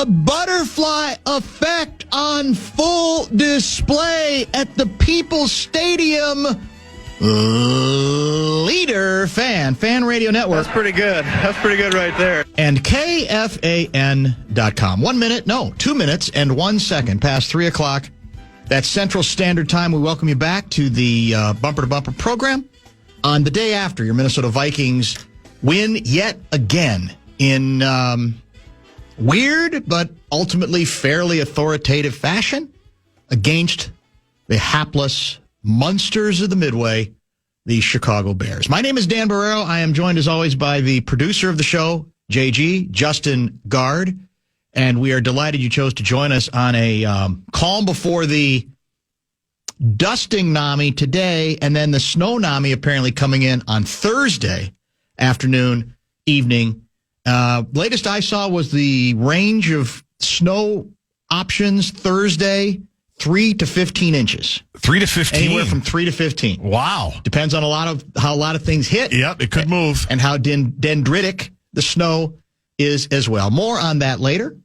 the butterfly effect on full display at the People's Stadium Leader Fan Radio Network. That's pretty good. That's pretty good right there. And KFAN.com. 2 minutes and 1 second past 3 o'clock. That's Central Standard Time. We welcome you back to the Bumper to Bumper program on the day after your Minnesota Vikings win yet again in weird but ultimately fairly authoritative fashion against the hapless monsters of the Midway, the Chicago Bears. My name is Dan Barreiro. I am joined as always by the producer of the show, JG, Justin Gard, and we are delighted you chose to join us on a calm before the dusting NAMI today, and then the snow NAMI apparently coming in on Thursday afternoon, evening. Latest I saw was the range of snow options Thursday, 3 to 15 inches. 3 to 15? Anywhere from 3 to 15. Wow. Depends on how a lot of things hit. Yep, it could move. And how dendritic the snow is as well. More on that later.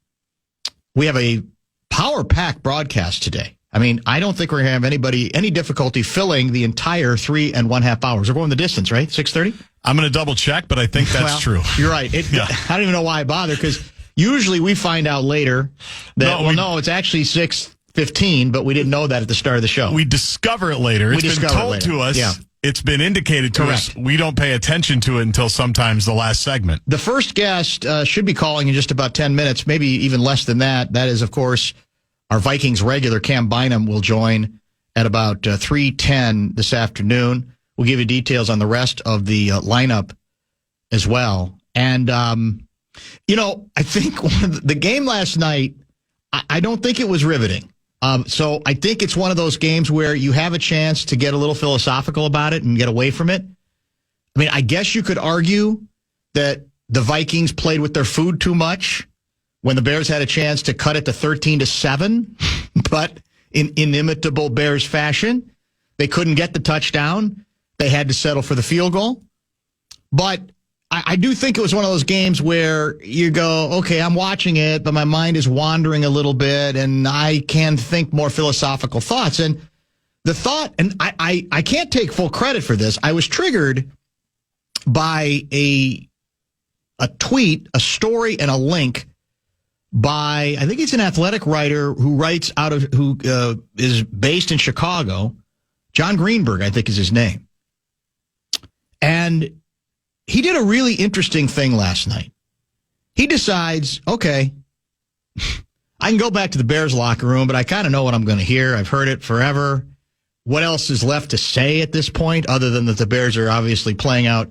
We have a power-packed broadcast today. I mean, I don't think we're going to have any difficulty filling the entire 3.5 hours. We're going the distance, right? 6:30? I'm going to double check, but I think that's true. You're right. I don't even know why I bother, because usually we find out later that, it's actually 6:15, but we didn't know that at the start of the show. We discover it later. It's been told to us. Yeah. It's been indicated to us. We don't pay attention to it until sometimes the last segment. The first guest should be calling in just about 10 minutes, maybe even less than that. That is, of course, our Vikings regular, Cam Bynum, will join at about 3:10 this afternoon. We'll give you details on the rest of the lineup as well. And, I think the game last night, I don't think it was riveting. So I think it's one of those games where you have a chance to get a little philosophical about it and get away from it. I mean, I guess you could argue that the Vikings played with their food too much when the Bears had a chance to cut it to 13-7, but in inimitable Bears fashion, they couldn't get the touchdown. They had to settle for the field goal. But I do think it was one of those games where you go, okay, I'm watching it, but my mind is wandering a little bit, and I can think more philosophical thoughts. And the thought, and I can't take full credit for this, I was triggered by a tweet, a story, and a link by, I think it's an athletic writer who is based in Chicago. John Greenberg, I think is his name. And he did a really interesting thing last night. He decides, okay, I can go back to the Bears locker room, but I kind of know what I'm going to hear. I've heard it forever. What else is left to say at this point, other than that the Bears are obviously playing out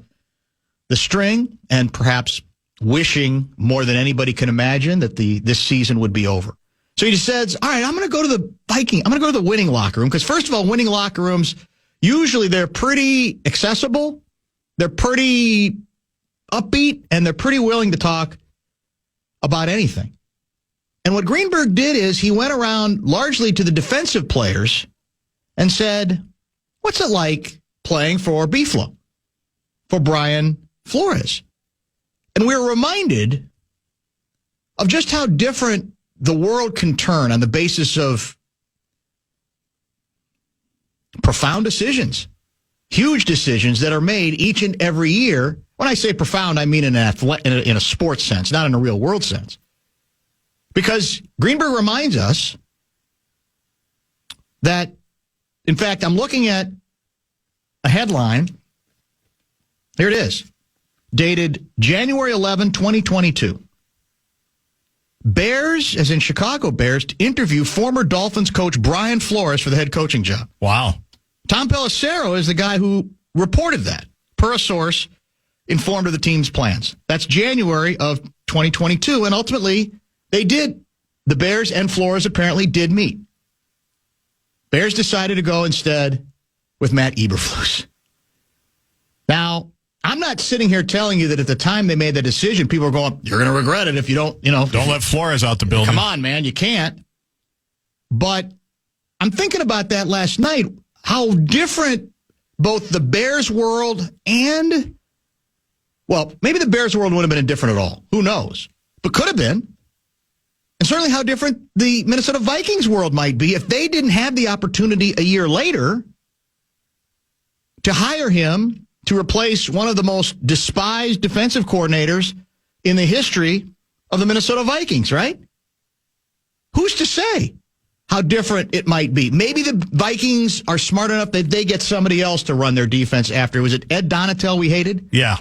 the string and perhaps wishing more than anybody can imagine that this season would be over. So he just says, all right, I'm going to go to the Viking. I'm going to go to the winning locker room, because first of all, winning locker rooms, usually they're pretty accessible. They're pretty upbeat, and they're pretty willing to talk about anything. And what Greenberg did is he went around largely to the defensive players and said, what's it like playing for B-Flow, for Brian Flores? And we're reminded of just how different the world can turn on the basis of profound decisions. Huge decisions that are made each and every year. When I say profound, I mean in a sports sense, not in a real world sense. Because Greenberg reminds us that, in fact, I'm looking at a headline. Here it is. Dated January 11, 2022. Bears, as in Chicago Bears, to interview former Dolphins coach Brian Flores for the head coaching job. Wow. Tom Pelissero is the guy who reported that, per a source informed of the team's plans. That's January of 2022, and ultimately, the Bears and Flores apparently did meet. Bears decided to go instead with Matt Eberflus. Now, I'm not sitting here telling you that at the time they made the decision, people are going, you're going to regret it if you don't, Don't let Flores out the building. Come on, man, you can't. But I'm thinking about that last night. How different both the Bears world and, well, maybe the Bears world wouldn't have been different at all. Who knows? But could have been. And and certainly how different the Minnesota Vikings world might be if they didn't have the opportunity a year later to hire him to replace one of the most despised defensive coordinators in the history of the Minnesota Vikings, right? Who's to say how different it might be? Maybe the Vikings are smart enough that they get somebody else to run their defense after. Was it Ed Donatel we hated? Yeah.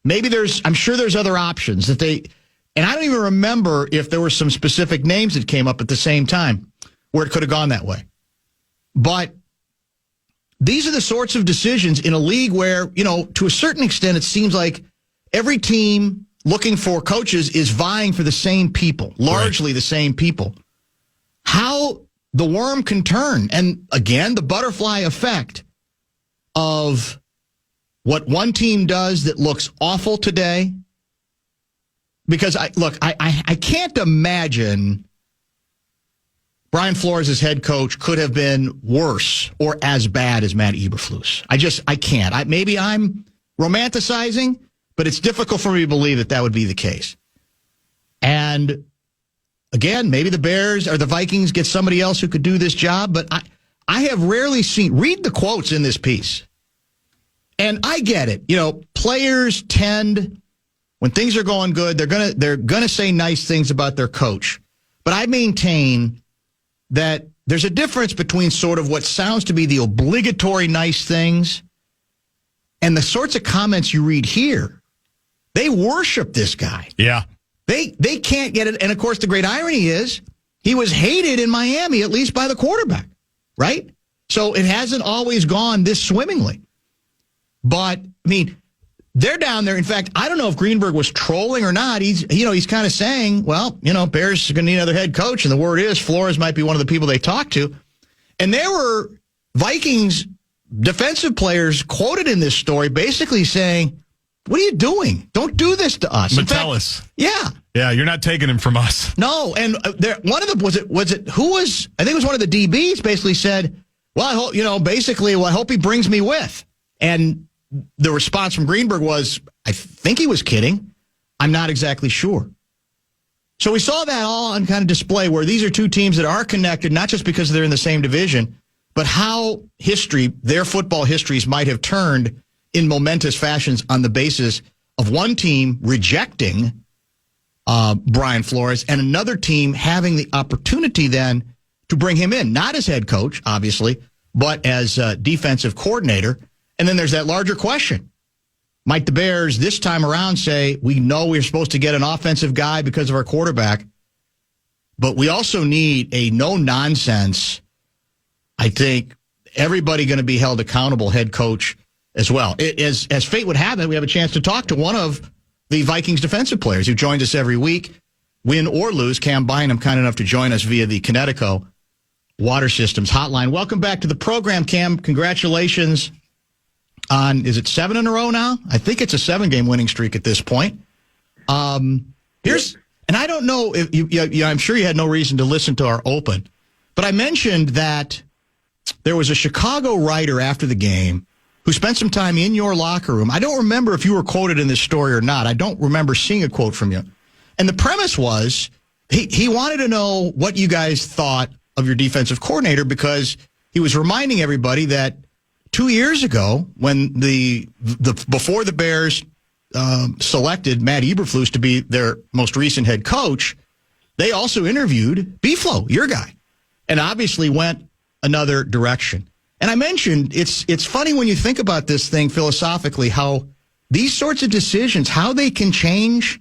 Maybe I'm sure there's other options that and I don't even remember if there were some specific names that came up at the same time where it could have gone that way. But these are the sorts of decisions in a league where, to a certain extent, it seems like every team looking for coaches is vying for the same people, largely the same people. How the worm can turn. And again, the butterfly effect of what one team does that looks awful today. Because I can't imagine Brian Flores as head coach could have been worse or as bad as Matt Eberflus. I can't. Maybe I'm romanticizing, but it's difficult for me to believe that would be the case. And again, maybe the Bears or the Vikings get somebody else who could do this job, but I have rarely read the quotes in this piece. And I get it. Players tend, when things are going good, they're gonna say nice things about their coach. But I maintain that there's a difference between sort of what sounds to be the obligatory nice things and the sorts of comments you read here. They worship this guy. Yeah. They can't get it. And, of course, the great irony is he was hated in Miami, at least by the quarterback, right? So it hasn't always gone this swimmingly. But, they're down there. In fact, I don't know if Greenberg was trolling or not. He's kind of saying, well, Bears are going to need another head coach. And the word is Flores might be one of the people they talk to. And there were Vikings defensive players quoted in this story basically saying, what are you doing? Don't do this to us. Metellus. Yeah. Yeah, you're not taking him from us. No, and one of them I think it was one of the DBs basically said, well, I hope, I hope he brings me with. And the response from Greenberg was, I think he was kidding. I'm not exactly sure. So we saw that all on kind of display where these are two teams that are connected, not just because they're in the same division, but how their football histories might have turned in momentous fashions on the basis of one team rejecting Brian Flores and another team having the opportunity then to bring him in, not as head coach, obviously, but as defensive coordinator. And then there's that larger question. Might the Bears this time around say, we know we're supposed to get an offensive guy because of our quarterback, but we also need a no-nonsense, I think, everybody going to be held accountable head coach as well. As fate would have it, we have a chance to talk to one of the Vikings defensive players who joins us every week, win or lose. Cam Bynum, kind enough to join us via the Connecticut Water Systems hotline. Welcome back to the program, Cam. Congratulations on, is it 7 in a row now? I think it's a 7-game winning streak at this point. And I don't know if I'm sure you had no reason to listen to our open, but I mentioned that there was a Chicago writer after the game who spent some time in your locker room. I don't remember if you were quoted in this story or not. I don't remember seeing a quote from you. And the premise was he wanted to know what you guys thought of your defensive coordinator because he was reminding everybody that 2 years ago, when before the Bears selected Matt Eberflus to be their most recent head coach, they also interviewed Beeflo, your guy, and obviously went another direction. And I mentioned it's funny when you think about this thing philosophically, how these sorts of decisions, how they can change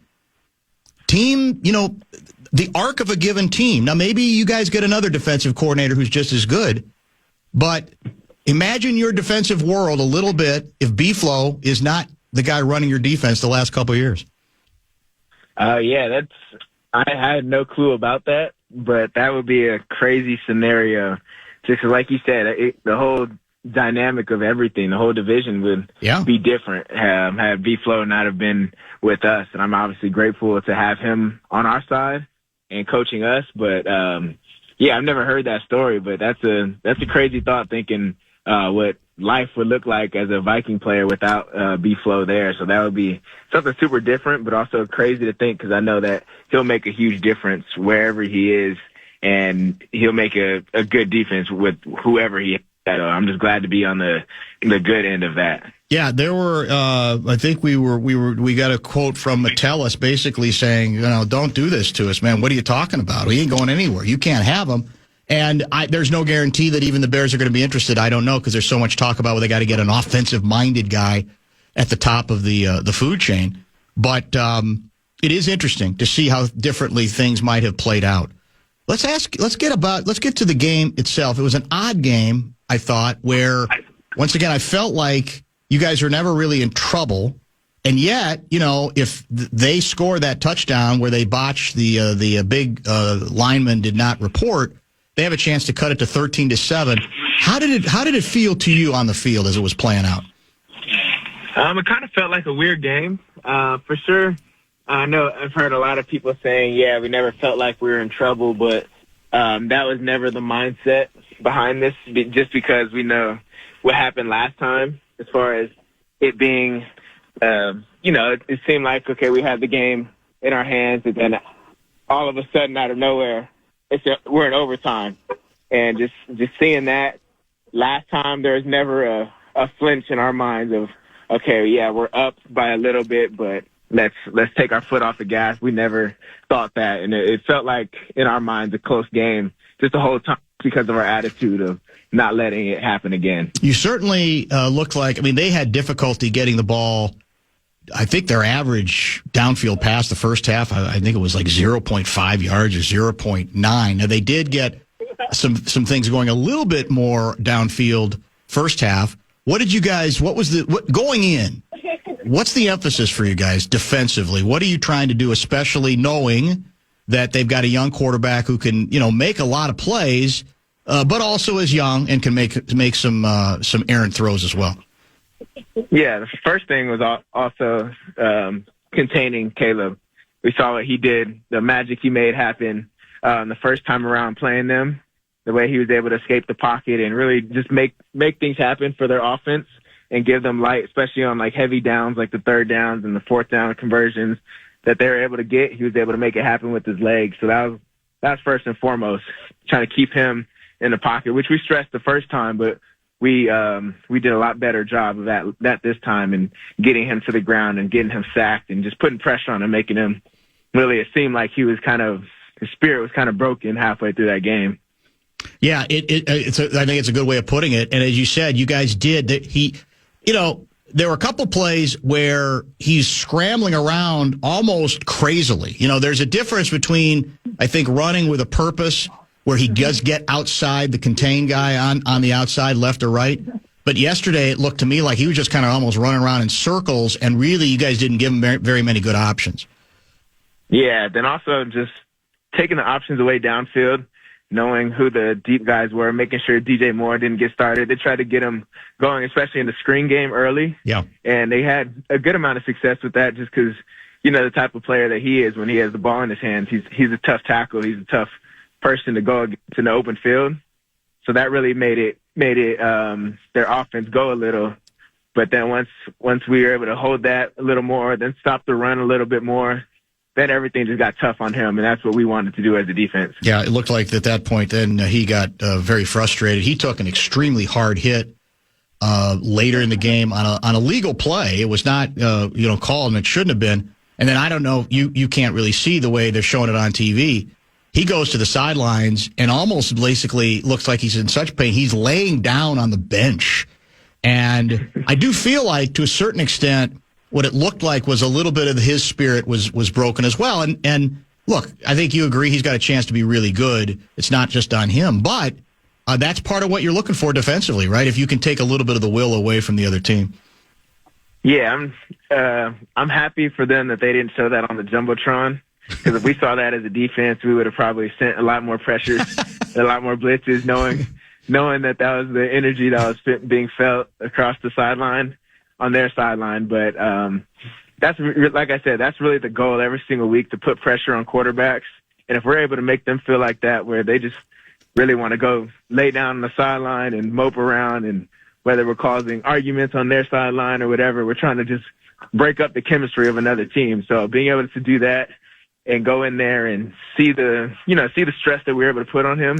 team, the arc of a given team. Now, maybe you guys get another defensive coordinator who's just as good, but imagine your defensive world a little bit if Beeflo is not the guy running your defense the last couple of years. I had no clue about that, but that would be a crazy scenario. Just like you said, the whole dynamic of everything, the whole division would be different had Beeflo not have been with us. And I'm obviously grateful to have him on our side and coaching us. But I've never heard that story, but that's a crazy thought, thinking what life would look like as a Viking player without B-Flow there. So that would be something super different, but also crazy to think, because I know that he'll make a huge difference wherever he is, and he'll make a good defense with whoever he is. I'm just glad to be on the good end of that. Yeah, there were. I think we got a quote from Metellus basically saying, don't do this to us, man. What are you talking about? He ain't going anywhere. You can't have him. And there's no guarantee that even the Bears are going to be interested. I don't know, because there's so much talk about where they got to get an offensive-minded guy at the top of the food chain. But it is interesting to see how differently things might have played out. Let's get to the game itself. It was an odd game, I thought, where once again I felt like you guys are never really in trouble, and yet, if they score that touchdown where they botched the big lineman did not report, they have a chance to cut it to 13-7. How did it feel to you on the field as it was playing out? It kind of felt like a weird game, for sure. I know I've heard a lot of people saying, yeah, we never felt like we were in trouble, but that was never the mindset behind this, just because we know what happened last time as far as it being, it seemed like, okay, we had the game in our hands, and then all of a sudden out of nowhere, we're in overtime. And just seeing that last time, there was never a flinch in our minds of, okay, yeah, we're up by a little bit, but let's take our foot off the gas. We never thought that. And it felt like in our minds a close game just the whole time because of our attitude of not letting it happen again. You certainly looked like, they had difficulty getting the ball. I think their average downfield pass the first half, I think it was like 0.5 yards or 0.9. Now, they did get some things going a little bit more downfield first half. Going in, what's the emphasis for you guys defensively? What are you trying to do, especially knowing that they've got a young quarterback who can, make a lot of plays, but also is young and can make some errant throws as well? Yeah, the first thing was also containing Caleb. We saw what he did, the magic he made happen the first time around playing them, the way he was able to escape the pocket and really just make things happen for their offense and give them light, especially on like heavy downs, like the third downs and the fourth down conversions that they were able to get. He was able to make it happen with his legs. So that was first and foremost, trying to keep him in the pocket, which we stressed the first time, but we did a lot better job of that this time, and getting him to the ground and getting him sacked and just putting pressure on him, making him really, it seemed like his spirit was kind of broken halfway through that game. Yeah, I think it's a good way of putting it. And as you said, you guys did. There were a couple plays where he's scrambling around almost crazily. There's a difference between, I think, running with a purpose, where he does get outside the contained guy on the outside, left or right. But yesterday, it looked to me like he was just kind of almost running around in circles, and really you guys didn't give him very many good options. Yeah, then also just taking the options away downfield, knowing who the deep guys were, making sure DJ Moore didn't get started. They tried to get him going, especially in the screen game early. Yeah. And they had a good amount of success with that just because, the type of player that he is when he has the ball in his hands. He's a tough tackle. He's a tough person to go against in the open field. So that really made it their offense go a little. But then once we were able to hold that a little more, then stop the run a little bit more, then everything just got tough on him, and that's what we wanted to do as a defense. Yeah, it looked like at that point then he got very frustrated. He took an extremely hard hit later in the game on a legal play. It was not called, and it shouldn't have been. And then I don't know, you can't really see the way they're showing it on TV. He goes to the sidelines and almost basically looks like he's in such pain. He's laying down on the bench. And I do feel like, to a certain extent, what it looked like was a little bit of his spirit was broken as well. And look, I think you agree he's got a chance to be really good. It's not just on him. But that's part of what you're looking for defensively, right? If you can take a little bit of the will away from the other team. Yeah, I'm happy for them that they didn't show that on the Jumbotron. Because if we saw that as a defense, we would have probably sent a lot more pressures, a lot more blitzes, knowing that was the energy that was being felt across the sideline, on their sideline. But that's, like I said, that's really the goal every single week, to put pressure on quarterbacks. And if we're able to make them feel like that, where they just really want to go lay down on the sideline and mope around and whether we're causing arguments on their sideline or whatever. We're trying to just break up the chemistry of another team. So being able to do that and go in there and see the stress that we were able to put on him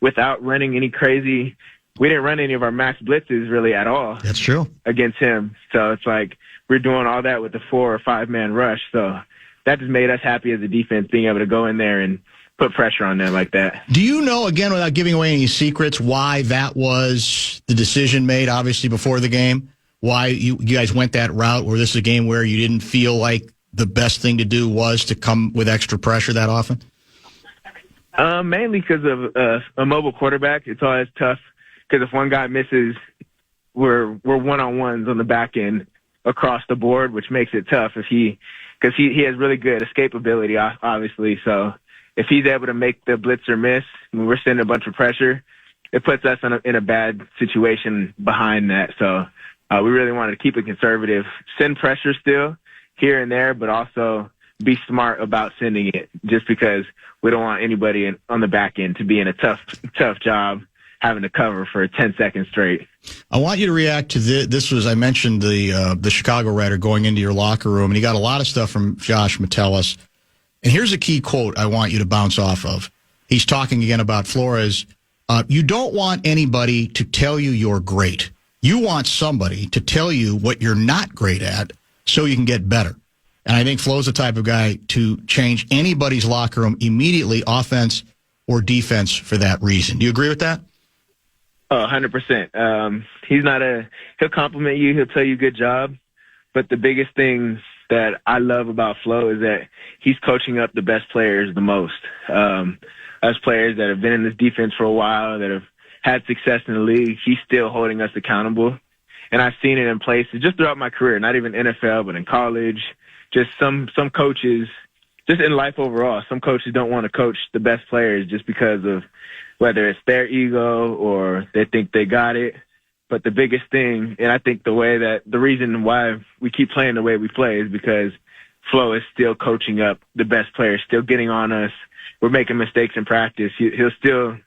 without running any crazy. We didn't run any of our max blitzes really at all. That's true. Against him. So it's like we're doing all that with a 4 or 5 man rush. So that just made us happy as a defense, being able to go in there and put pressure on them like that. Do you know, again, without giving away any secrets, why that was the decision made, obviously, before the game? Why you guys went that route, where this is a game where you didn't feel like the best thing to do was to come with extra pressure that often? Mainly because of a mobile quarterback. It's always tough because if one guy misses, we're one-on-ones on the back end across the board, which makes it tough because he has really good escapability, obviously. So if he's able to make the blitzer miss when we're sending a bunch of pressure, it puts us in a bad situation behind that. So we really wanted to keep it conservative, send pressure still here and there, but also be smart about sending it, just because we don't want anybody on the back end to be in a tough job having to cover for 10 seconds straight. I want you to react to this. I mentioned the Chicago writer going into your locker room, and he got a lot of stuff from Josh Metellus. And here's a key quote I want you to bounce off of. He's talking again about Flores. You don't want anybody to tell you you're great. You want somebody to tell you what you're not great at so you can get better. And I think Flo's the type of guy to change anybody's locker room immediately, offense or defense, for that reason. Do you agree with that? Oh, 100%. He'll compliment you. He'll tell you good job. But the biggest thing that I love about Flo is that he's coaching up the best players the most. Us players that have been in this defense for a while, that have had success in the league, he's still holding us accountable. And I've seen it in places just throughout my career, not even NFL, but in college. Just some coaches, just in life overall, some coaches don't want to coach the best players just because of whether it's their ego or they think they got it. But the biggest thing, and I think the reason why we keep playing the way we play is because Flo is still coaching up the best players, still getting on us. We're making mistakes in practice. He'll still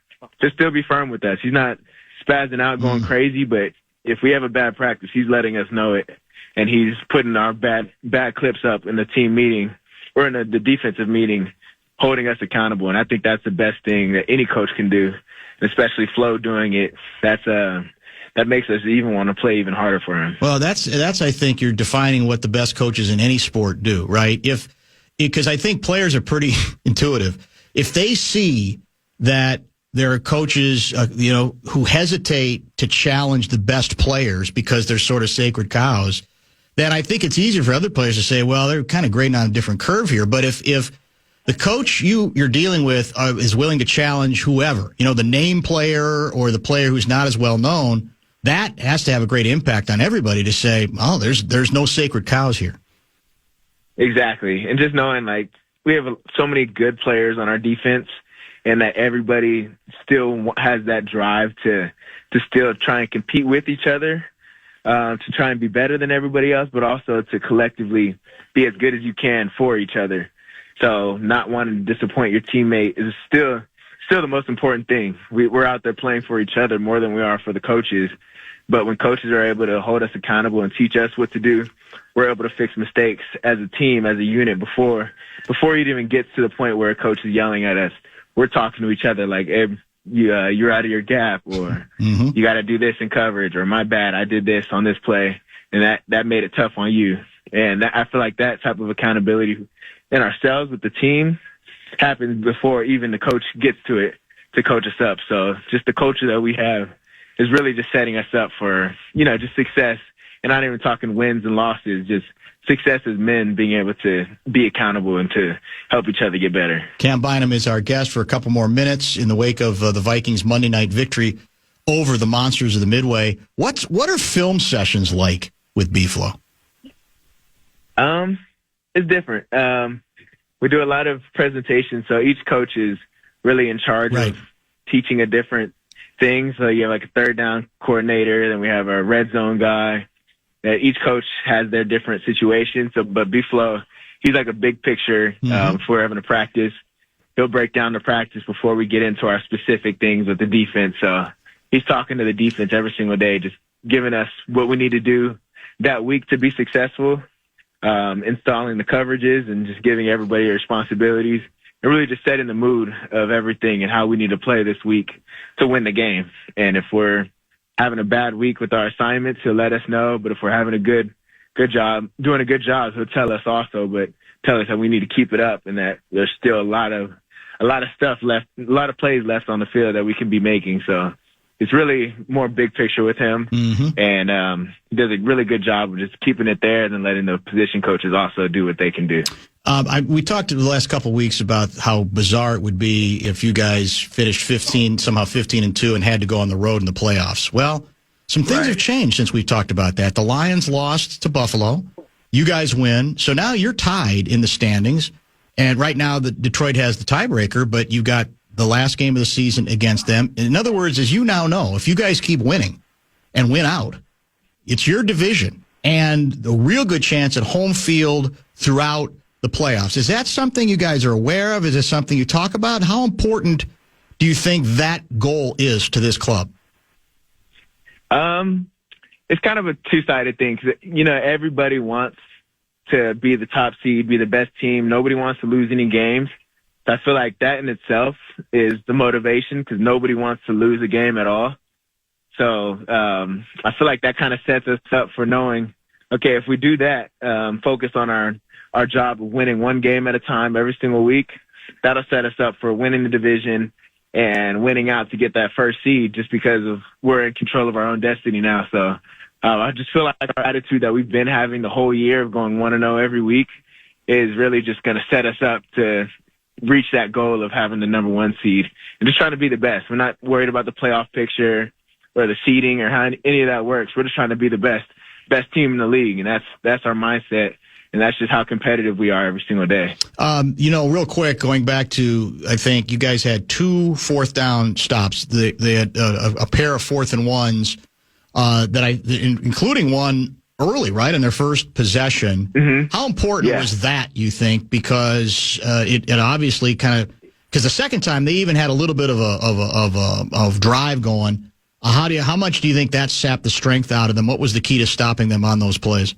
be firm with us. He's not spazzing out, going crazy, but if we have a bad practice, he's letting us know it. And he's putting our bad clips up in the team meeting or in the defensive meeting, holding us accountable. And I think that's the best thing that any coach can do, especially Flo doing it. That makes us even want to play even harder for him. Well, that's I think you're defining what the best coaches in any sport do, right? Because I think players are pretty intuitive. If they see that there are coaches, who hesitate to challenge the best players because they're sort of sacred cows, then I think it's easier for other players to say, well, they're kind of grading on a different curve here. But if the coach you're dealing with is willing to challenge whoever, the name player or the player who's not as well known, that has to have a great impact on everybody to say, oh, there's no sacred cows here. Exactly. And just knowing, we have so many good players on our defense, and that everybody still has that drive to still try and compete with each other, to try and be better than everybody else, but also to collectively be as good as you can for each other. So not wanting to disappoint your teammate is still the most important thing. We're out there playing for each other more than we are for the coaches. But when coaches are able to hold us accountable and teach us what to do, we're able to fix mistakes as a team, as a unit before it even gets to the point where a coach is yelling at us. We're talking to each other like, hey, you're out of your gap, or you got to do this in coverage, or my bad, I did this on this play, and that made it tough on you. And I feel like that type of accountability in ourselves with the team happens before even the coach gets to it to coach us up. So just the culture that we have is really just setting us up for, just success, and not even talking wins and losses, just success as men, being able to be accountable and to help each other get better. Cam Bynum is our guest for a couple more minutes in the wake of the Vikings' Monday night victory over the Monsters of the Midway. What are film sessions like with B-Flow? It's different. We do a lot of presentations, so each coach is really in charge of teaching a different thing. So you have a third down coordinator, then we have a red zone guy. Each coach has their different situations. But B-Flow, he's like a big picture before having a practice. He'll break down the practice before we get into our specific things with the defense. So he's talking to the defense every single day, just giving us what we need to do that week to be successful, installing the coverages and just giving everybody responsibilities and really just setting the mood of everything and how we need to play this week to win the game. And if we're having a bad week with our assignments, he'll let us know. But if we're having a good job, doing a good job, he'll tell us also, but tell us that we need to keep it up and that there's still a lot of stuff left, a lot of plays left on the field that we can be making. So it's really more big picture with him. Mm-hmm. And he does a really good job of just keeping it there and then letting the position coaches also do what they can do. We talked in the last couple of weeks about how bizarre it would be if you guys finished 15-2 and had to go on the road in the playoffs. Well, some things have changed since we've talked about that. The Lions lost to Buffalo. You guys win. So now you're tied in the standings. And right now, Detroit has the tiebreaker, but you got the last game of the season against them. In other words, as you now know, if you guys keep winning and win out, it's your division and the real good chance at home field throughout the playoffs. Is that something you guys are aware of? Is it something you talk about? How important do you think that goal is to this club? It's kind of a two-sided thing. 'Cause, everybody wants to be the top seed, be the best team. Nobody wants to lose any games. So I feel like that in itself is the motivation because nobody wants to lose a game at all. So I feel like that kind of sets us up for knowing, okay, if we do that, focus on our job of winning one game at a time every single week, that'll set us up for winning the division and winning out to get that first seed just because of we're in control of our own destiny now. So I just feel like our attitude that we've been having the whole year of going 1-0 every week is really just going to set us up to reach that goal of having the number one seed and just trying to be the best. We're not worried about the playoff picture or the seeding or how any of that works. We're just trying to be the best team in the league, and that's our mindset. And that's just how competitive we are every single day. Real quick, going back to, I think you guys had 2 fourth down stops. They had a pair of 4th and 1s including one early, right, in their first possession. Mm-hmm. How important was that, you think? Because it obviously kind of because the second time they even had a little bit of drive going. How much do you think that sapped the strength out of them? What was the key to stopping them on those plays?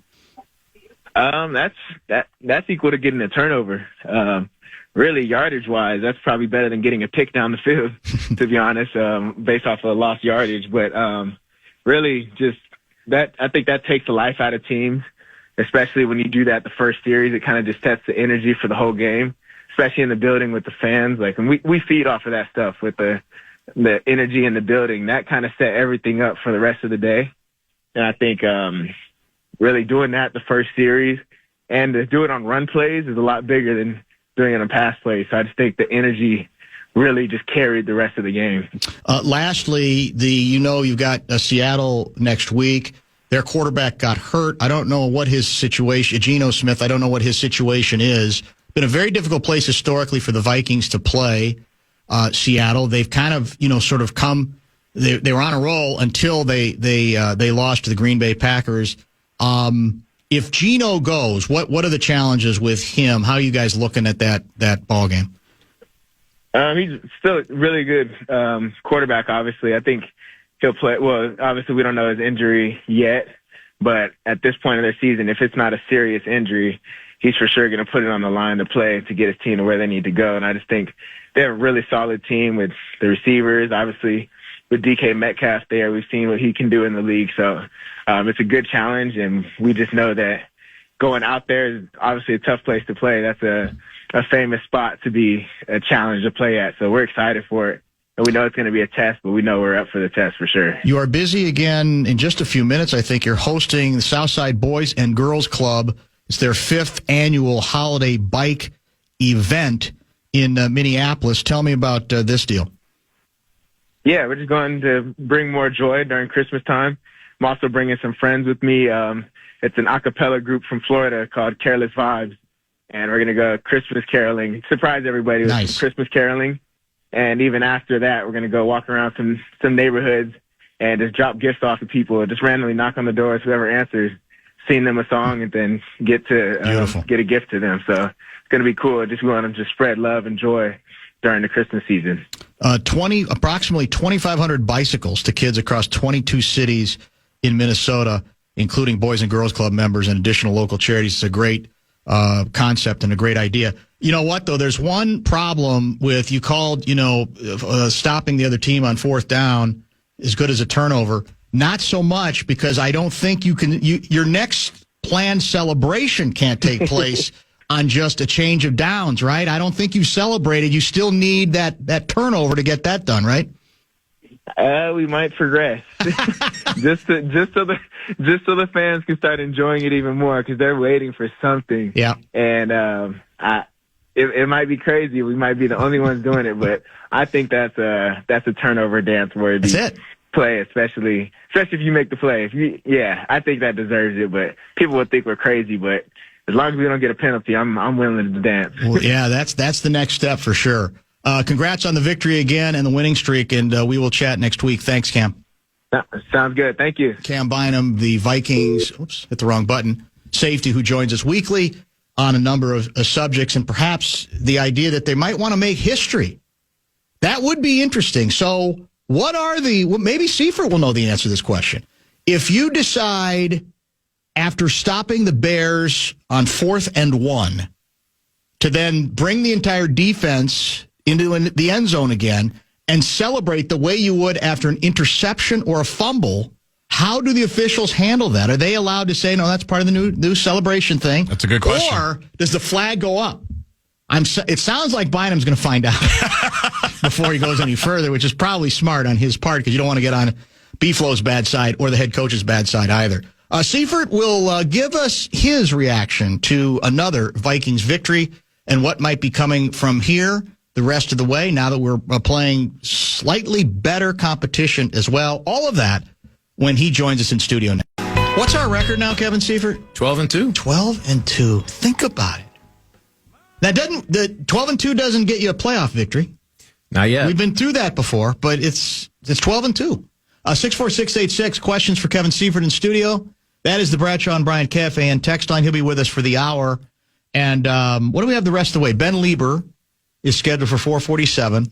That's equal to getting a turnover. Really, yardage wise, that's probably better than getting a pick down the field, to be honest, based off of lost yardage. But really, just that I think that takes the life out of teams, especially when you do that the first series. It kind of just sets the energy for the whole game, especially in the building with the fans. Like, and we feed off of that stuff with the energy in the building. That kind of set everything up for the rest of the day. And I think really doing that the first series and to do it on run plays is a lot bigger than doing it on pass plays. So I just think the energy really just carried the rest of the game. Lastly, you've got Seattle next week. Their quarterback got hurt. I don't know what his situation, Geno Smith, I don't know what his situation is. Been a very difficult place historically for the Vikings to play Seattle. They've kind of, sort of come, they were on a roll until they lost to the Green Bay Packers. If Geno goes, what are the challenges with him? How are you guys looking at that ball game? He's still a really good quarterback, obviously. I think he'll play. Well, obviously we don't know his injury yet, but at this point of their season, if it's not a serious injury, he's for sure going to put it on the line to play to get his team to where they need to go. And I just think they have a really solid team with the receivers, obviously with DK Metcalf there. We've seen what he can do in the league. So it's a good challenge, and we just know that going out there is obviously a tough place to play. That's a famous spot to be a challenge to play at. So we're excited for it. And we know it's going to be a test, but we know we're up for the test for sure. You are busy again in just a few minutes. I think you're hosting the Southside Boys and Girls Club. It's their 5th annual holiday bike event in Minneapolis. Tell me about this deal. Yeah, we're just going to bring more joy during Christmas time. I'm also bringing some friends with me. It's an a cappella group from Florida called Careless Vibes. And we're going to go Christmas caroling, surprise everybody with some Christmas caroling. And even after that, we're going to go walk around some neighborhoods and just drop gifts off to people, just randomly knock on the doors, whoever answers, sing them a song, and then get a gift to them. So it's going to be cool. Just want to just spread love and joy during the Christmas season. Approximately 2,500 bicycles to kids across 22 cities in Minnesota, including Boys and Girls Club members and additional local charities. It's a great concept and a great idea. You know what, though? There's one problem with you called, stopping the other team on fourth down as good as a turnover. Not so much, because I don't think you can. Your next planned celebration can't take place on just a change of downs, right? I don't think you celebrated. You still need that turnover to get that done, right? We might progress just so the fans can start enjoying it even more, because they're waiting for something. Yeah, and it might be crazy. We might be the only ones doing it, but I think that's a turnover dance worthy play, especially if you make the play. I think that deserves it. But people will think we're crazy, but as long as we don't get a penalty, I'm willing to dance. Well, yeah, that's the next step for sure. Congrats on the victory again and the winning streak, and we will chat next week. Thanks, Cam. Sounds good. Thank you. Cam Bynum, the Vikings, hit the wrong button, safety, who joins us weekly on a number of subjects, and perhaps the idea that they might want to make history. That would be interesting. So maybe Seifert will know the answer to this question. If you decide after stopping the Bears on 4th and 1 to then bring the entire defense into the end zone again and celebrate the way you would after an interception or a fumble, how do the officials handle that? Are they allowed to say, no, that's part of the new celebration thing? That's a good question. Or does the flag go up? It sounds like Bynum's going to find out before he goes any further, which is probably smart on his part, because you don't want to get on B-Flow's bad side or the head coach's bad side either. Seifert will give us his reaction to another Vikings victory and what might be coming from here the rest of the way, now that we're playing slightly better competition as well. All of that when he joins us in studio now. What's our record now, Kevin Seifert? 12-2. 12-2. Think about it. That the 12-2 doesn't get you a playoff victory. Not yet. We've been through that before, but it's 12-2. 64686, questions for Kevin Seifert in studio. That is the Bradshaw and Bryant KFAN text line. He'll be with us for the hour. And what do we have the rest of the way? Ben Lieber is scheduled for 4:47.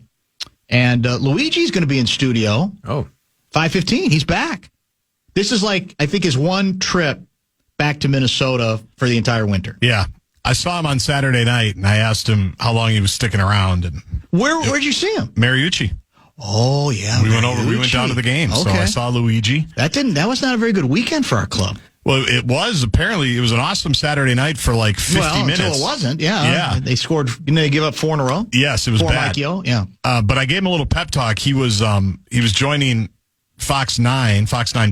And Luigi's going to be in studio. Oh. 5:15. He's back. This is I think his one trip back to Minnesota for the entire winter. Yeah. I saw him on Saturday night, and I asked him how long he was sticking around. And Where'd you see him? Mariucci. Oh, yeah. We went down to the game, so I saw Luigi. That was not a very good weekend for our club. Well, it was. Apparently, it was an awesome Saturday night for 50 minutes. Until it wasn't, yeah. They scored, didn't they give up 4 in a row? Yes, it was bad. Mike Yo, yeah. But I gave him a little pep talk. He was joining Fox 9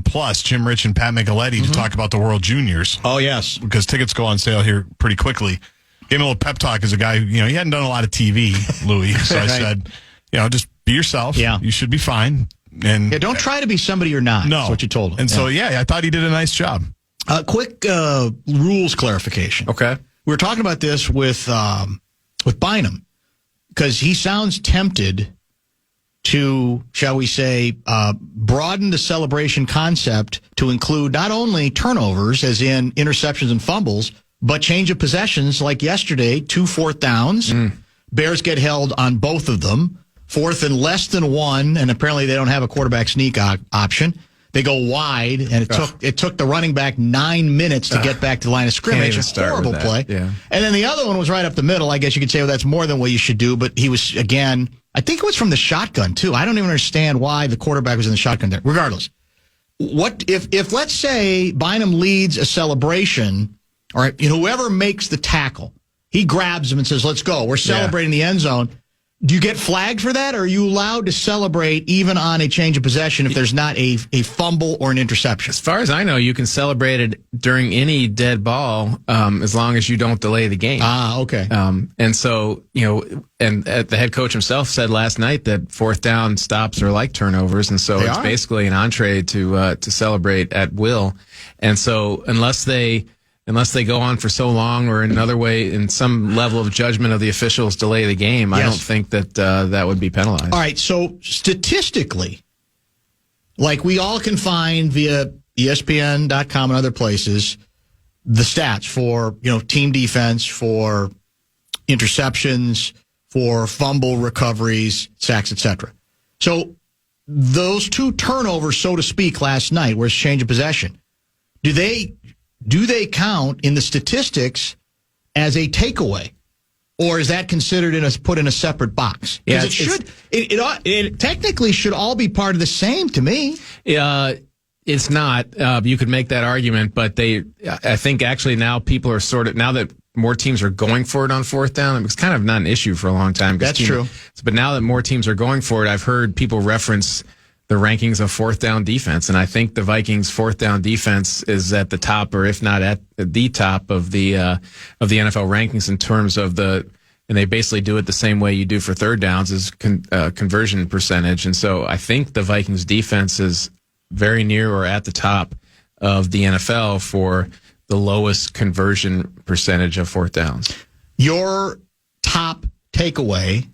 Plus, Jim Rich and Pat Micheletti, to talk about the World Juniors. Oh, yes. Because tickets go on sale here pretty quickly. Gave him a little pep talk as a guy who, he hadn't done a lot of TV, Louis. So I said, just be yourself. Yeah. You should be fine. And don't try to be somebody you're not. No. That's what you told him. And so, I thought he did a nice job. Quick rules clarification. Okay. We were talking about this with Bynum, because he sounds tempted to, shall we say, broaden the celebration concept to include not only turnovers, as in interceptions and fumbles, but change of possessions, like yesterday, 2 4th downs. Bears get held on both of them. 4th and less than 1, and apparently they don't have a quarterback sneak option. They go wide, and it took the running back 9 minutes to get back to the line of scrimmage. A horrible play. Yeah. And then the other one was right up the middle. I guess you could say, well, that's more than what you should do. But he was, again, I think it was from the shotgun, too. I don't even understand why the quarterback was in the shotgun there. Regardless, what if let's say Bynum leads a celebration, all right, whoever makes the tackle, he grabs him and says, let's go. We're celebrating the end zone. Do you get flagged for that, or are you allowed to celebrate even on a change of possession if there's not a fumble or an interception? As far as I know, you can celebrate it during any dead ball as long as you don't delay the game. Ah, okay. And so, and the head coach himself said last night that 4th down stops are like turnovers, and so it's basically an entree to celebrate at will. And so unless they go on for so long, or in another way, in some level of judgment of the officials delay the game, I don't think that that would be penalized. All right, so statistically, we all can find via ESPN.com and other places the stats for team defense, for interceptions, for fumble recoveries, sacks, etc. So those 2 turnovers, so to speak, last night, where it's change of possession, do they count in the statistics as a takeaway? Or is that considered put in a separate box? Yeah, it technically should all be part of the same to me. It's not. You could make that argument, but I think actually now people are now that more teams are going for it on 4th down, it's kind of not an issue for a long time. That's true. But now that more teams are going for it, I've heard people reference the rankings of 4th down defense, and I think the Vikings 4th down defense is at the top, or if not at the top of the NFL rankings in terms of and they basically do it the same way you do for 3rd downs, is conversion percentage. And so I think the Vikings defense is very near or at the top of the NFL for the lowest conversion percentage of 4th downs. Your top takeaway,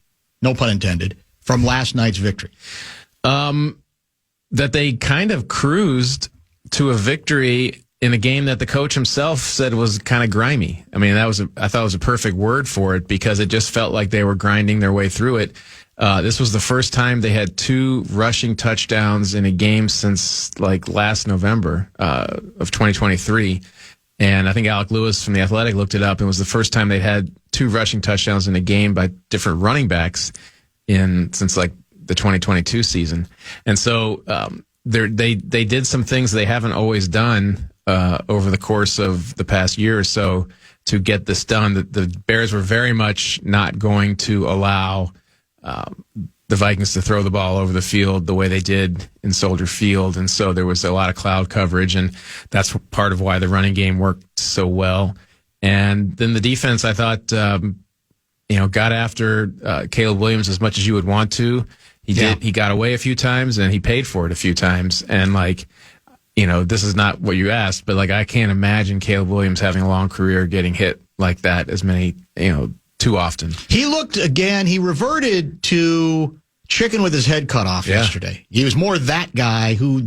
no pun intended, from last night's victory? That they kind of cruised to a victory in a game that the coach himself said was kind of grimy. I mean, I thought it was a perfect word for it, because it just felt like they were grinding their way through it. This was the first time they had 2 rushing touchdowns in a game since like last November of 2023. And I think Alec Lewis from The Athletic looked it up. It was the first time they'd had 2 rushing touchdowns in a game by different running backs since like the 2022 season. And so they did some things they haven't always done over the course of the past year or so to get this done. The Bears were very much not going to allow the Vikings to throw the ball over the field the way they did in Soldier Field. And so there was a lot of cloud coverage, and that's part of why the running game worked so well. And then the defense, I thought, got after Caleb Williams as much as you would want to. He did. He got away a few times, and he paid for it a few times. And this is not what you asked, but I can't imagine Caleb Williams having a long career getting hit like that as many, too often. He reverted to chicken with his head cut off yesterday. He was more that guy who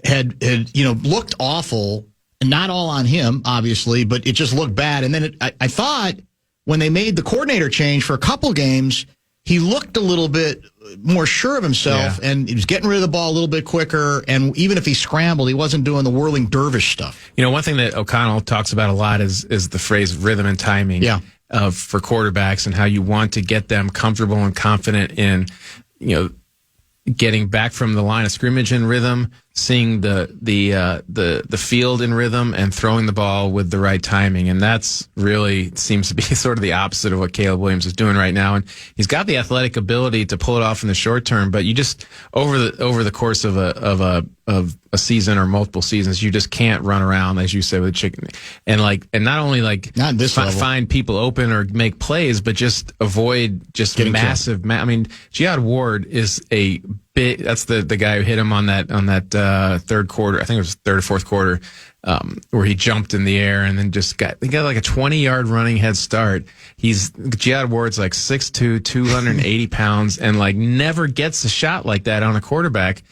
had looked awful, and not all on him, obviously, but it just looked bad. And then I thought when they made the coordinator change for a couple games, he looked a little bit more sure of himself, and he was getting rid of the ball a little bit quicker. And even if he scrambled, he wasn't doing the whirling dervish stuff. One thing that O'Connell talks about a lot is the phrase rhythm and timing for quarterbacks, and how you want to get them comfortable and confident in, getting back from the line of scrimmage in rhythm, seeing the field in rhythm, and throwing the ball with the right timing. And that's really seems to be sort of the opposite of what Caleb Williams is doing right now. And he's got the athletic ability to pull it off in the short term, but you just over the course of a season or multiple seasons, you just can't run around, as you said, with a chicken. And not only not this find people open or make plays, but just avoid just getting massive. Jihad Ward is a bit. That's the guy who hit him on that third quarter. I think it was third or fourth quarter, where he jumped in the air and then he got like a 20-yard running head start. Jihad Ward's like 6'2", 280 pounds, and never gets a shot like that on a quarterback.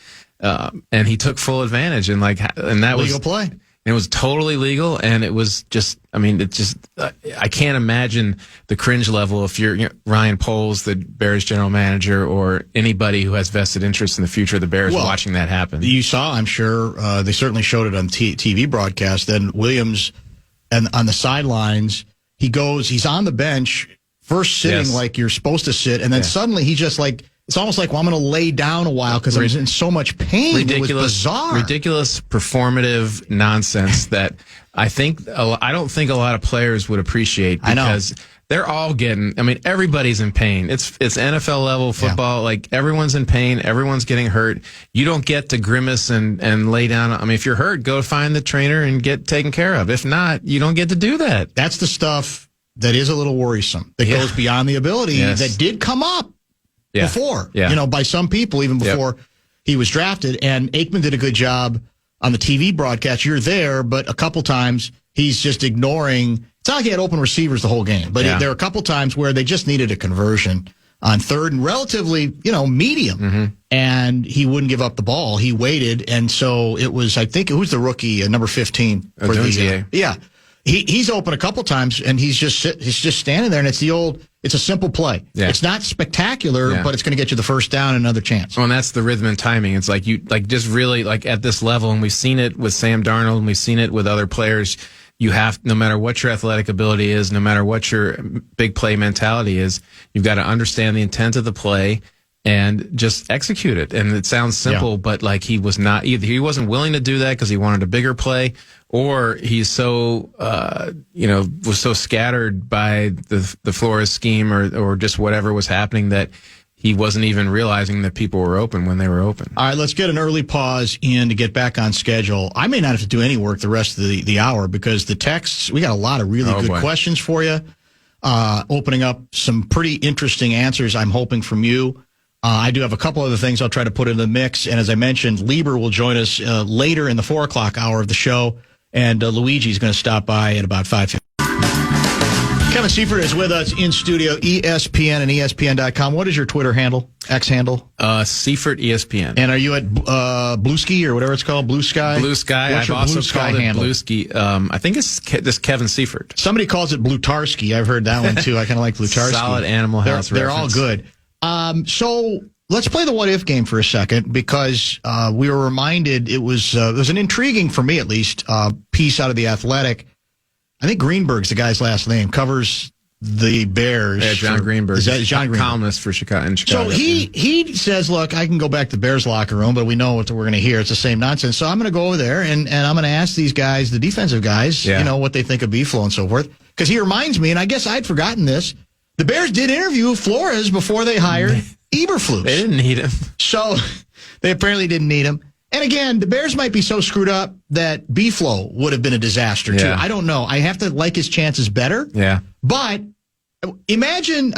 And he took full advantage, and that was legal play. It was totally legal, and it was just. I can't imagine the cringe level if you're Ryan Poles, the Bears general manager, or anybody who has vested interest in the future of the Bears watching that happen. You saw, I'm sure, they certainly showed it on TV broadcast. Then Williams, and on the sidelines, he's on the bench, first sitting like you're supposed to sit, and then suddenly he just it's almost like, I'm going to lay down a while because I'm in so much pain. Ridiculous, it was bizarre. Ridiculous performative nonsense that I don't think a lot of players would appreciate, because they're all getting, everybody's in pain. It's NFL level football. Everyone's in pain. Everyone's getting hurt. You don't get to grimace and lay down. If you're hurt, go find the trainer and get taken care of. If not, you don't get to do that. That's the stuff that is a little worrisome, that goes beyond the ability, that did come up before, by some people, even before he was drafted. And Aikman did a good job on the TV broadcast. You're there, but a couple times he's just ignoring. It's not like he had open receivers the whole game, but there were a couple times where they just needed a conversion on third and relatively, medium, and he wouldn't give up the ball. He waited, and so it was, I think, who's the rookie, number 15? For He's He's open a couple times, and he's just standing there, and it's the old, It's a simple play. Yeah. It's not spectacular, but it's going to get you the first down and another chance. Well, and that's the rhythm and timing. It's like just really like at this level, and we've seen it with Sam Darnold, and we've seen it with other players. You have, no matter what your athletic ability is, no matter what your big play mentality is, you've got to understand the intent of the play and just execute it. And it sounds simple, but like he was not either. He wasn't willing to do that because he wanted a bigger play, or he's so, was so scattered by the Flores scheme or just whatever was happening that he wasn't even realizing that people were open when they were open. All right, let's get an early pause in to get back on schedule. I may not have to do any work the rest of the hour because the texts, we got a lot of really good questions for you, opening up some pretty interesting answers I'm hoping from you. I do have a couple other things I'll try to put in the mix. And as I mentioned, Lieber will join us later in the 4 o'clock hour of the show. And Luigi's going to stop by at about 5:50. Kevin Seifert is with us in studio, ESPN and ESPN.com. What is your Twitter handle, X handle? Seifert ESPN. And are you at Bluesky or whatever it's called, Blue Sky? Blue Sky. What's I've your also Blue Sky called it handle? Bluesky. I think it's just Kevin Seifert. Somebody calls it Blutarski. I've heard that one too. I kind of like Blutarski. Solid Animal House They're all good. So let's play the what if game for a second because we were reminded it was an intriguing, for me at least, piece out of The Athletic. I think Greenberg's the guy's last name, covers the Bears. Yeah, John Greenberg. Is that John Greenberg? Columnist for Chicago. So he says, look, I can go back to the Bears locker room, but we know what we're going to hear. It's the same nonsense. So I'm going to go over there and I'm going to ask these guys, the defensive guys, what they think of B-Flow and so forth. Because he reminds me, and I guess I'd forgotten this, the Bears did interview Flores before they hired Eberflus. They didn't need him. So they apparently didn't need him. And again, the Bears might be so screwed up that B-Flow would have been a disaster too. I don't know. I have to like his chances better. Yeah. But imagine,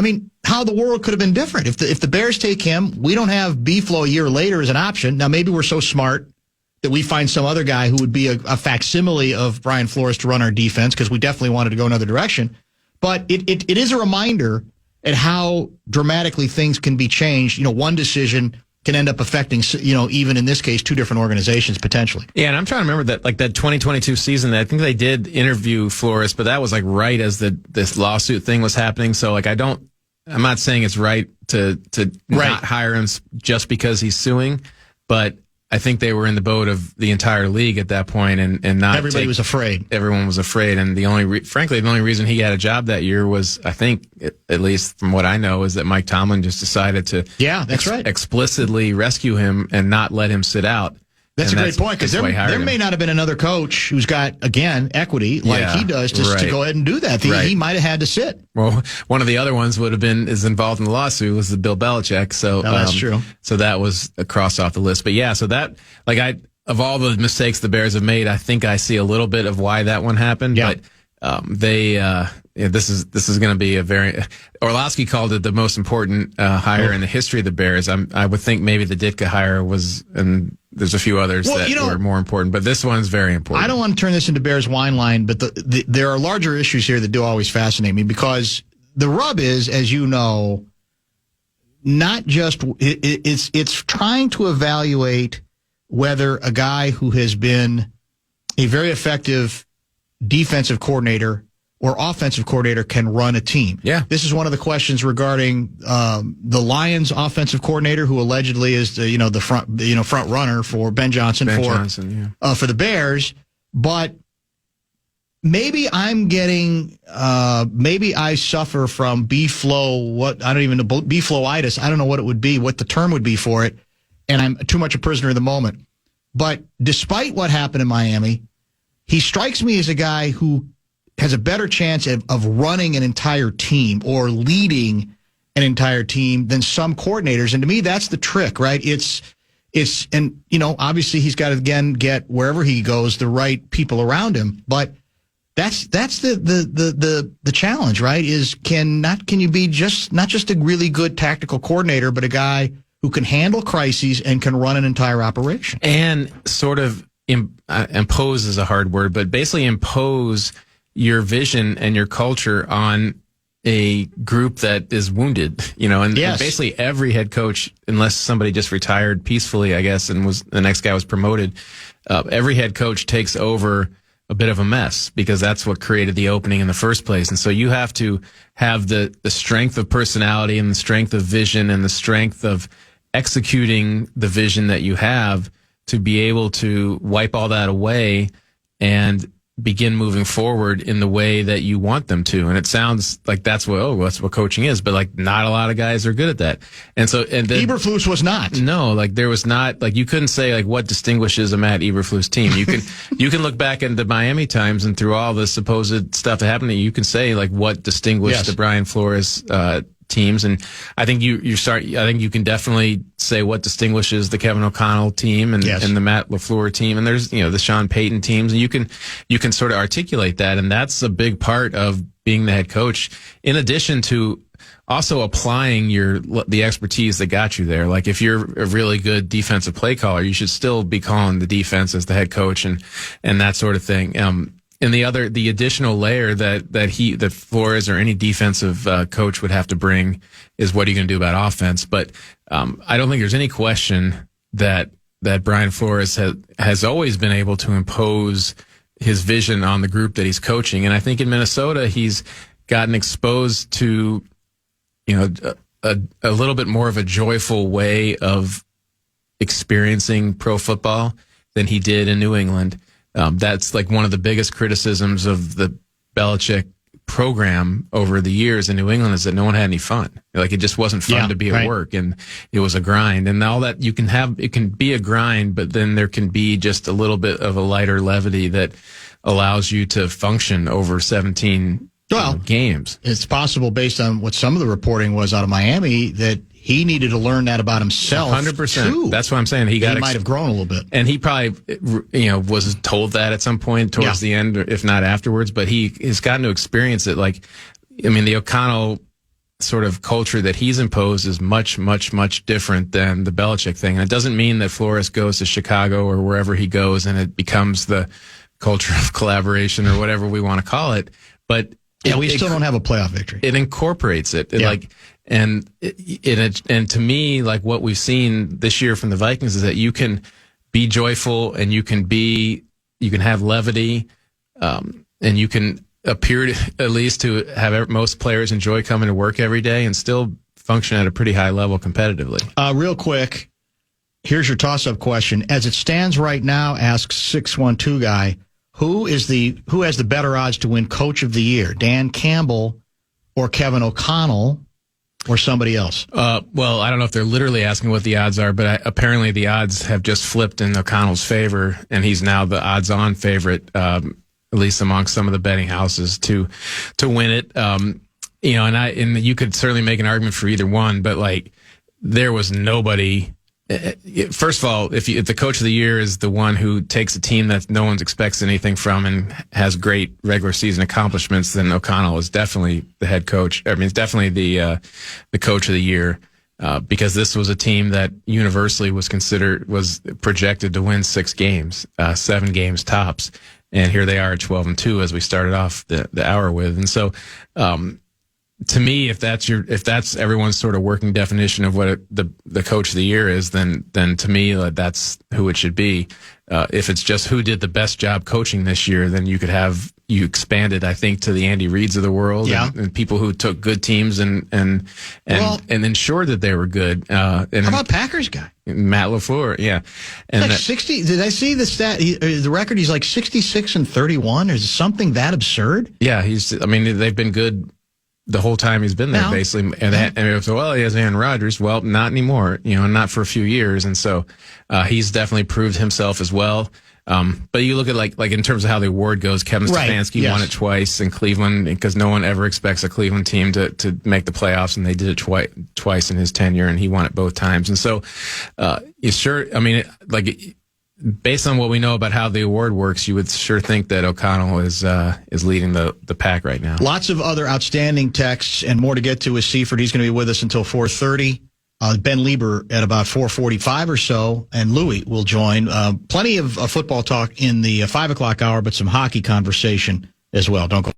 how the world could have been different. If the Bears take him, we don't have B-Flow a year later as an option. Now, maybe we're so smart that we find some other guy who would be a facsimile of Brian Flores to run our defense because we definitely wanted to go another direction. But it is a reminder at how dramatically things can be changed. One decision can end up affecting, even in this case, two different organizations potentially. Yeah, and I'm trying to remember that 2022 season, I think they did interview Flores, but that was right as this lawsuit thing was happening. So I'm not saying it's right to not hire him just because he's suing, but I think they were in the boat of the entire league at that point, and not everybody was afraid. Everyone was afraid, and the only reason he had a job that year was, I think, at least from what I know, is that Mike Tomlin just decided to explicitly rescue him and not let him sit out. That's a great point because there may not have been another coach who's got, again, equity like he does to go ahead and do that. He might have had to sit. Well, one of the other ones is involved in the lawsuit was the Bill Belichick. So that's true. So that was crossed off the list. But yeah, so that of all the mistakes the Bears have made, I think I see a little bit of why that one happened. Yeah. But this is going to be Orlovsky called it the most important hire in the history of the Bears. I would think maybe the Ditka hire was, and there's a few others that were more important, but this one's very important. I don't want to turn this into Bears wine line, but there are larger issues here that do always fascinate me because the rub is, as you know, not just it's trying to evaluate whether a guy who has been a very effective defensive coordinator or offensive coordinator can run a team. Yeah. This is one of the questions regarding the Lions offensive coordinator who allegedly is the front runner for Ben Johnson for the Bears. But maybe I'm getting maybe I suffer from B-Flow, B-Flowitis. I don't know what it would be, what the term would be for it, and I'm too much a prisoner of the moment. But despite what happened in Miami, he strikes me as a guy who has a better chance of running an entire team or leading an entire team than some coordinators. And to me, that's the trick, right? And obviously he's got to, again, get wherever he goes, the right people around him. But that's the challenge, right? Can you be not just a really good tactical coordinator, but a guy who can handle crises and can run an entire operation. And sort of impose is a hard word, but basically impose your vision and your culture on a group that is wounded, and basically every head coach, unless somebody just retired peacefully, I guess, and the next guy was promoted, every head coach takes over a bit of a mess because that's what created the opening in the first place. And so you have to have the strength of personality and the strength of vision and the strength of executing the vision that you have to be able to wipe all that away and begin moving forward in the way that you want them to. And it sounds like that's what coaching is, but like not a lot of guys are good at that. And so, and then Eberflus was not. No, like there was not, like you couldn't say like what distinguishes a Matt Eberflus team. You can look back into Miami times and through all the supposed stuff that happened, you can say like what distinguished the Brian Flores, teams. And I think I think you can definitely say what distinguishes the Kevin O'Connell team and the Matt LaFleur team. And there's, the Sean Payton teams, and you can sort of articulate that. And that's a big part of being the head coach, in addition to also applying the expertise that got you there. Like if you're a really good defensive play caller, you should still be calling the defense as the head coach and that sort of thing. And the additional layer that Flores or any defensive coach would have to bring is what are you going to do about offense? But I don't think there's any question that Brian Flores has always been able to impose his vision on the group that he's coaching. And I think in Minnesota he's gotten exposed to a little bit more of a joyful way of experiencing pro football than he did in New England. That's like one of the biggest criticisms of the Belichick program over the years in New England is that no one had any fun. Like it just wasn't fun to be at work, and it was a grind. And all that it can be a grind, but then there can be just a little bit of a lighter levity that allows you to function over 17 games. It's possible, based on what some of the reporting was out of Miami, that he needed to learn that about himself. 100%. Too. That's what I'm saying. He might have grown a little bit, and he probably, was told that at some point towards the end, if not afterwards. But he has gotten to experience it. Like, the O'Connell sort of culture that he's imposed is much, much, much different than the Belichick thing. And it doesn't mean that Flores goes to Chicago or wherever he goes and it becomes the culture of collaboration or whatever we want to call it. But we still don't have a playoff victory. It incorporates it. And to me, like what we've seen this year from the Vikings is that you can be joyful and you can have levity, and you can appear to, at least to have most players enjoy coming to work every day and still function at a pretty high level competitively. Real quick, here's your toss-up question. As it stands right now, asks 612 guy, who has the better odds to win Coach of the Year, Dan Campbell or Kevin O'Connell? Or somebody else? Well, I don't know if they're literally asking what the odds are, but apparently the odds have just flipped in O'Connell's favor, and he's now the odds-on favorite, at least amongst some of the betting houses to win it. And you could certainly make an argument for either one, but like there was nobody. First of all, if the Coach of the Year is the one who takes a team that no one expects anything from and has great regular season accomplishments, then O'Connell is definitely the head coach. It's definitely the Coach of the Year, because this was a team that universally was projected to win 6 games, 7 games tops, and here they are at 12-2 as we started off the hour with. And so, to me, if that's everyone's sort of working definition of what the Coach of the Year is, then to me that's who it should be. If it's just who did the best job coaching this year, then you expanded, I think, to the Andy Reids of the world, and people who took good teams and ensured that they were good. How about Packers guy? Matt LaFleur, yeah. And like 60, did I see the stat? The record, he's like 66-31. Is something that absurd? Yeah, they've been good the whole time he's been there, basically. And he has Aaron Rodgers. Well, not anymore, not for a few years. And so he's definitely proved himself as well. But you look at like in terms of how the award goes, Kevin Stefanski won it twice in Cleveland, because no one ever expects a Cleveland team to make the playoffs, and they did it twice in his tenure, and he won it both times. And so based on what we know about how the award works, you would sure think that O'Connell is leading the pack right now. Lots of other outstanding texts and more to get to with Seifert. He's going to be with us until 4:30. Ben Lieber at about 4:45 or so, and Louie will join. Plenty of football talk in the 5 o'clock hour, but some hockey conversation as well. Don't go.